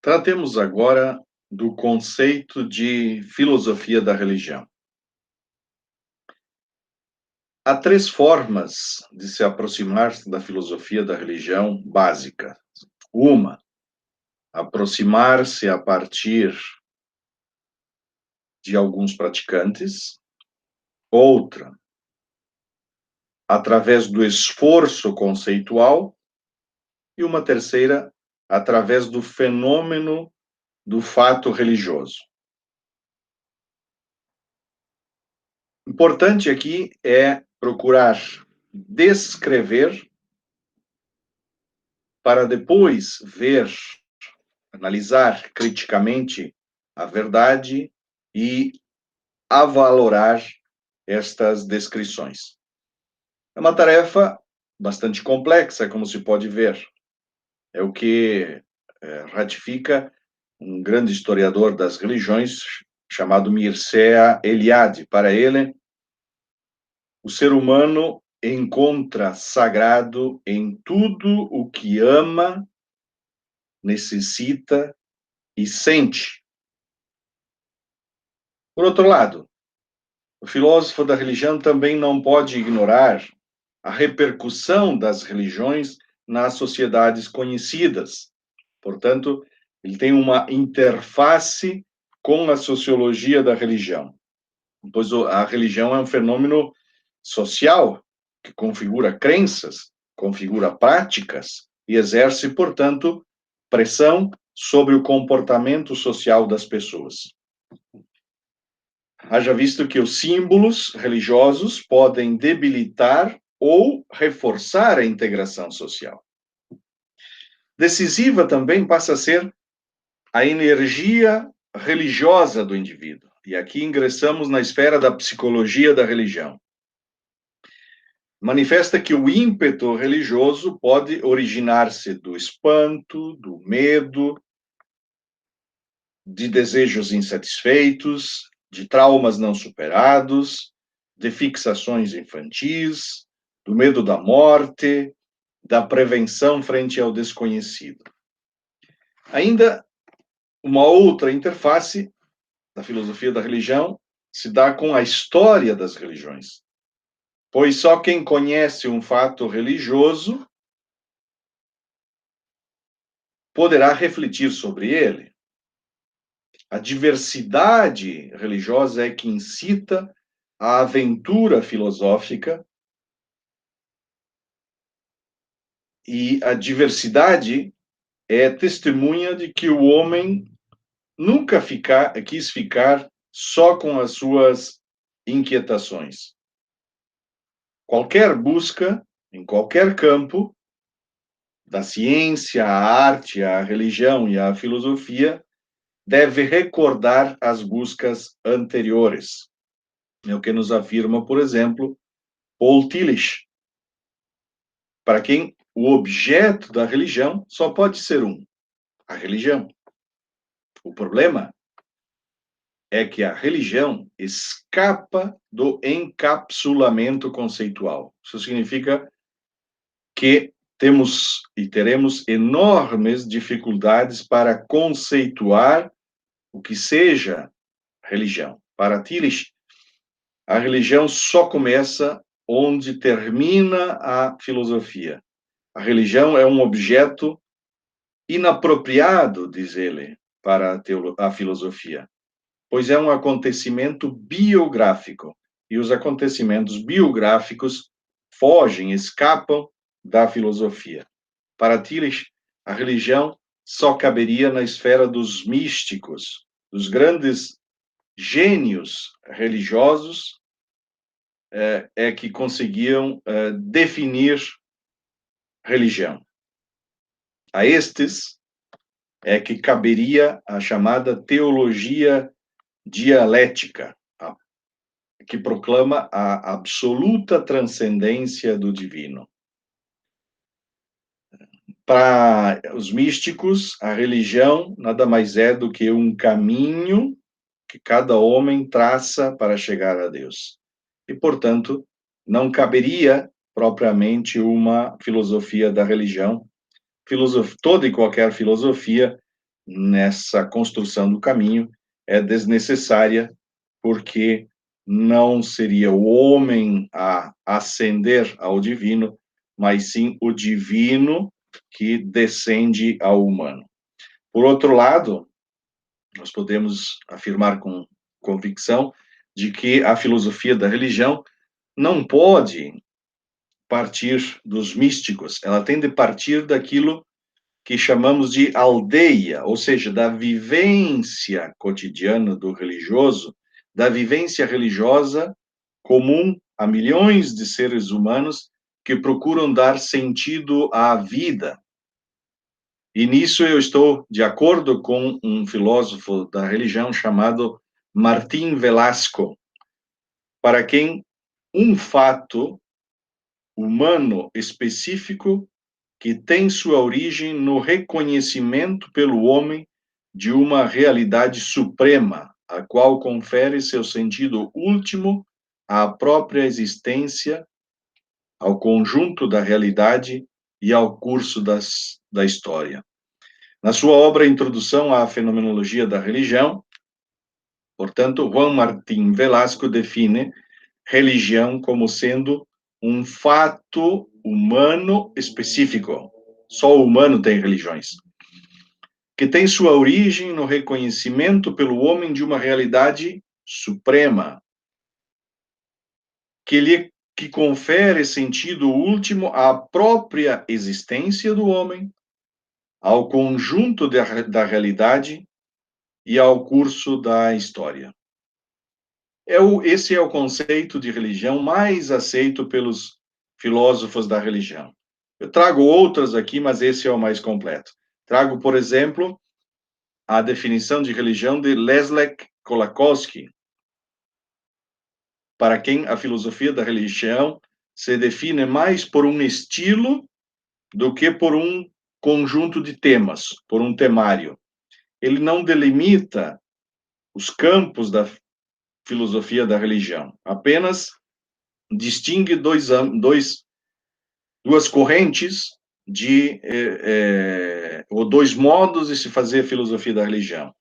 Tratemos agora do conceito de filosofia da religião. Há três formas de se aproximar da filosofia da religião básica. Uma, aproximar-se a partir de alguns praticantes. Outra, através do esforço conceitual. E uma terceira, através do fenômeno do fato religioso. Importante aqui é procurar descrever para depois ver, analisar criticamente a verdade e avalorar estas descrições. É uma tarefa bastante complexa, como se pode ver. É o que ratifica um grande historiador das religiões chamado Mircea Eliade. Para ele, o ser humano encontra sagrado em tudo o que ama, necessita e sente. Por outro lado, o filósofo da religião também não pode ignorar a repercussão das religiões nas sociedades conhecidas. Portanto, ele tem uma interface com a sociologia da religião, pois a religião é um fenômeno social que configura crenças, configura práticas e exerce, portanto, pressão sobre o comportamento social das pessoas. Haja visto que os símbolos religiosos podem debilitar ou reforçar a integração social. Decisiva também passa a ser a energia religiosa do indivíduo. E aqui ingressamos na esfera da psicologia da religião. Manifesta que o ímpeto religioso pode originar-se do espanto, do medo, de desejos insatisfeitos, de traumas não superados, de fixações infantis, do medo da morte, da prevenção frente ao desconhecido. Ainda uma outra interface da filosofia da religião se dá com a história das religiões, pois só quem conhece um fato religioso poderá refletir sobre ele. A diversidade religiosa é que incita a aventura filosófica e a diversidade é testemunha de que o homem nunca quis ficar só com as suas inquietações. Qualquer busca, em qualquer campo, da ciência, à arte, à religião e à filosofia, deve recordar as buscas anteriores. É o que nos afirma, por exemplo, Paul Tillich, para quem o objeto da religião só pode ser um, a religião. O problema é que a religião escapa do encapsulamento conceitual. Isso significa que temos e teremos enormes dificuldades para conceituar o que seja religião. Para Tillich, a religião só começa onde termina a filosofia. A religião é um objeto inapropriado, diz ele, para a filosofia, pois é um acontecimento biográfico, e os acontecimentos biográficos fogem, escapam da filosofia. Para Tillich, a religião só caberia na esfera dos místicos, dos grandes gênios religiosos que conseguiam definir religião. A estes é que caberia a chamada teologia dialética, que proclama a absoluta transcendência do divino. Para os místicos, a religião nada mais é do que um caminho que cada homem traça para chegar a Deus. E, portanto, não caberia propriamente uma filosofia da religião. Toda e qualquer filosofia nessa construção do caminho é desnecessária, porque não seria o homem a ascender ao divino, mas sim o divino que descende ao humano. Por outro lado, nós podemos afirmar com convicção de que a filosofia da religião não pode partir dos místicos, ela tem de partir daquilo que chamamos de aldeia, ou seja, da vivência cotidiana do religioso, da vivência religiosa comum a milhões de seres humanos que procuram dar sentido à vida. E nisso eu estou de acordo com um filósofo da religião chamado Martín Velasco, para quem um fato humano específico que tem sua origem no reconhecimento pelo homem de uma realidade suprema, a qual confere seu sentido último à própria existência, ao conjunto da realidade e ao curso da história. Na sua obra Introdução à Fenomenologia da Religião, portanto, Juan Martín Velasco define religião como sendo um fato humano específico. Só o humano tem religiões. Que tem sua origem no reconhecimento pelo homem de uma realidade suprema, que confere sentido último à própria existência do homem, ao conjunto da realidade e ao curso da história. Esse é o conceito de religião mais aceito pelos filósofos da religião. Eu trago outras aqui, mas esse é o mais completo. Trago, por exemplo, a definição de religião de Leszek Kolakowski, para quem a filosofia da religião se define mais por um estilo do que por um conjunto de temas, por um temário. Ele não delimita os campos da filosofia da religião, apenas distingue duas correntes ou dois modos de se fazer filosofia da religião.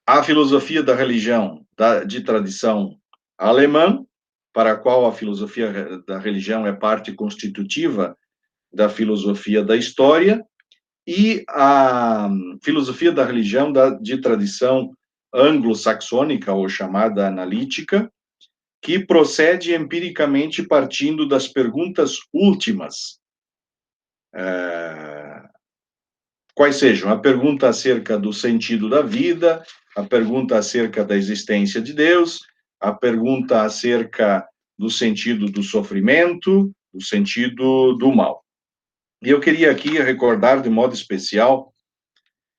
A filosofia da religião de tradição alemã, para a qual a filosofia da religião é parte constitutiva da filosofia da história, e a filosofia da religião de tradição anglo-saxônica, ou chamada analítica, que procede empiricamente partindo das perguntas últimas, quais sejam a pergunta acerca do sentido da vida, a pergunta acerca da existência de Deus, a pergunta acerca do sentido do sofrimento, do sentido do mal. E eu queria aqui recordar de modo especial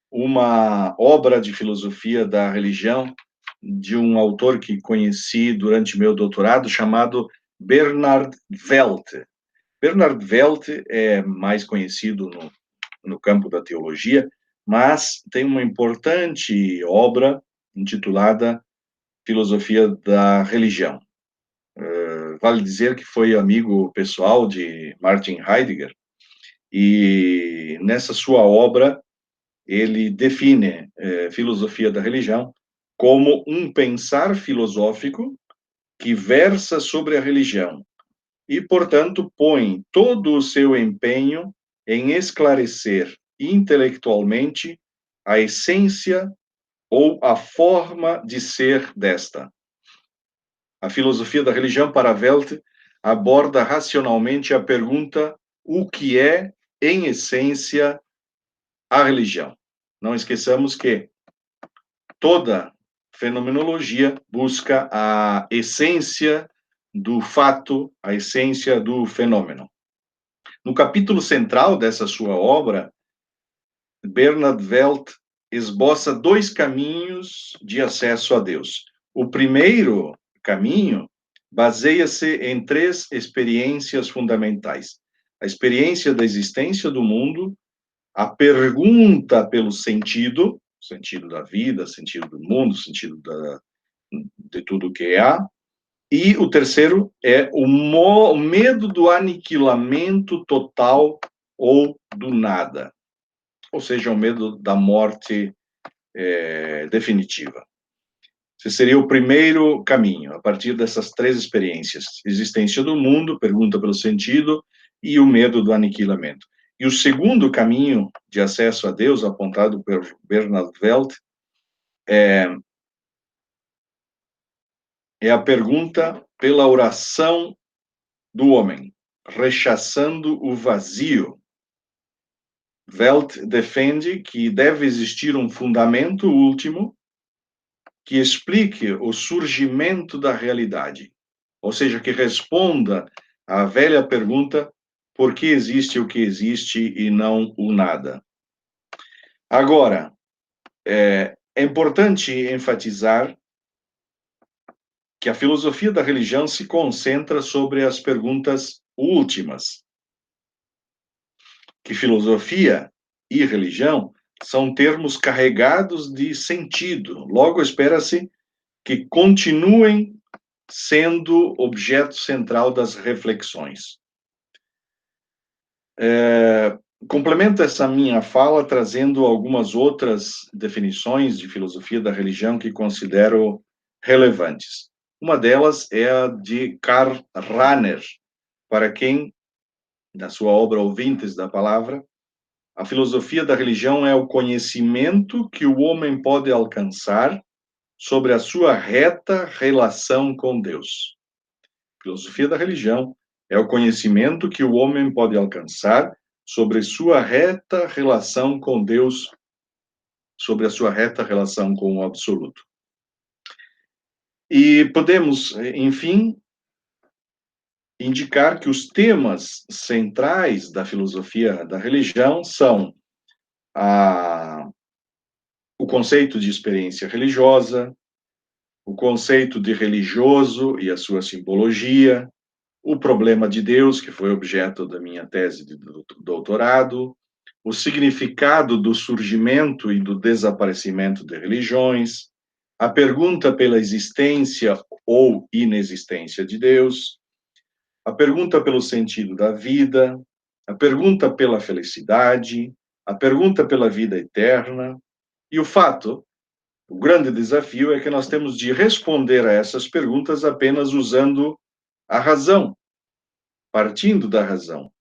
uma obra de filosofia da religião de um autor que conheci durante meu doutorado, chamado Bernard Weldt. Bernard Weldt é mais conhecido no campo da teologia, mas tem uma importante obra intitulada Filosofia da Religião. Vale dizer que foi amigo pessoal de Martin Heidegger, e nessa sua obra ele define filosofia da religião como um pensar filosófico que versa sobre a religião e, portanto, põe todo o seu empenho em esclarecer intelectualmente a essência ou a forma de ser desta. A filosofia da religião para Weldt aborda racionalmente a pergunta: o que é, em essência, a religião? Não esqueçamos que toda fenomenologia busca a essência do fato, a essência do fenômeno. No capítulo central dessa sua obra, Bernard Weldt esboça dois caminhos de acesso a Deus. O primeiro caminho baseia-se em três experiências fundamentais: a experiência da existência do mundo, a pergunta pelo sentido da vida, sentido do mundo, sentido de tudo que há, e o terceiro é o medo do aniquilamento total ou do nada, ou seja, o medo da morte definitiva. Esse seria o primeiro caminho, a partir dessas três experiências: existência do mundo, pergunta pelo sentido e o medo do aniquilamento. E o segundo caminho de acesso a Deus, apontado por Bernard Welt, é a pergunta pela oração do homem, rechaçando o vazio. Welt defende que deve existir um fundamento último que explique o surgimento da realidade, ou seja, que responda à velha pergunta: por que existe o que existe e não o nada? Agora, é importante enfatizar que a filosofia da religião se concentra sobre as perguntas últimas, que filosofia e religião são termos carregados de sentido, logo espera-se que continuem sendo objeto central das reflexões. Complemento essa minha fala trazendo algumas outras definições de filosofia da religião que considero relevantes. Uma delas é a de Karl Rahner, para quem, na sua obra Ouvintes da Palavra, a filosofia da religião é o conhecimento que o homem pode alcançar sobre a sua reta relação com Deus. A filosofia da religião é o conhecimento que o homem pode alcançar sobre sua reta relação com Deus, sobre a sua reta relação com o absoluto. E podemos, enfim, indicar que os temas centrais da filosofia da religião são o conceito de experiência religiosa, o conceito de religioso e a sua simbologia, o problema de Deus, que foi objeto da minha tese de doutorado, o significado do surgimento e do desaparecimento de religiões, a pergunta pela existência ou inexistência de Deus, a pergunta pelo sentido da vida, a pergunta pela felicidade, a pergunta pela vida eterna, e o grande desafio é que nós temos de responder a essas perguntas apenas usando a razão, partindo da razão.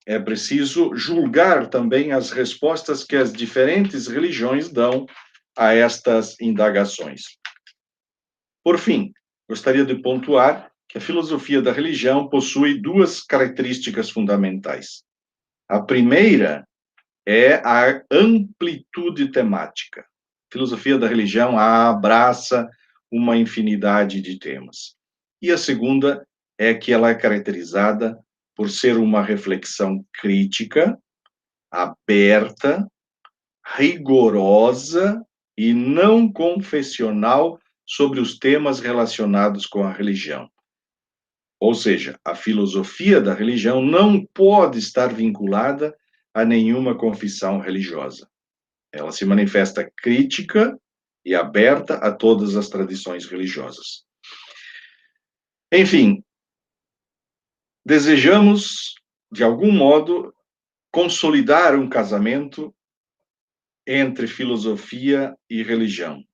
É preciso julgar também as respostas que as diferentes religiões dão a estas indagações. Por fim, gostaria de pontuar que a filosofia da religião possui duas características fundamentais. A primeira é a amplitude temática. A filosofia da religião abraça uma infinidade de temas. E a segunda é que ela é caracterizada por ser uma reflexão crítica, aberta, rigorosa e não confessional sobre os temas relacionados com a religião. Ou seja, a filosofia da religião não pode estar vinculada a nenhuma confissão religiosa. Ela se manifesta crítica e aberta a todas as tradições religiosas. Enfim, desejamos, de algum modo, consolidar um casamento entre filosofia e religião,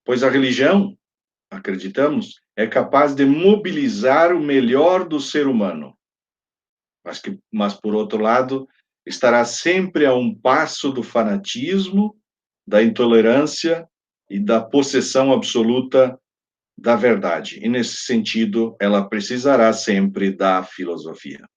pois a religião, acreditamos, é capaz de mobilizar o melhor do ser humano, mas por outro lado, estará sempre a um passo do fanatismo, da intolerância e da possessão absoluta da verdade. E, nesse sentido, ela precisará sempre da filosofia.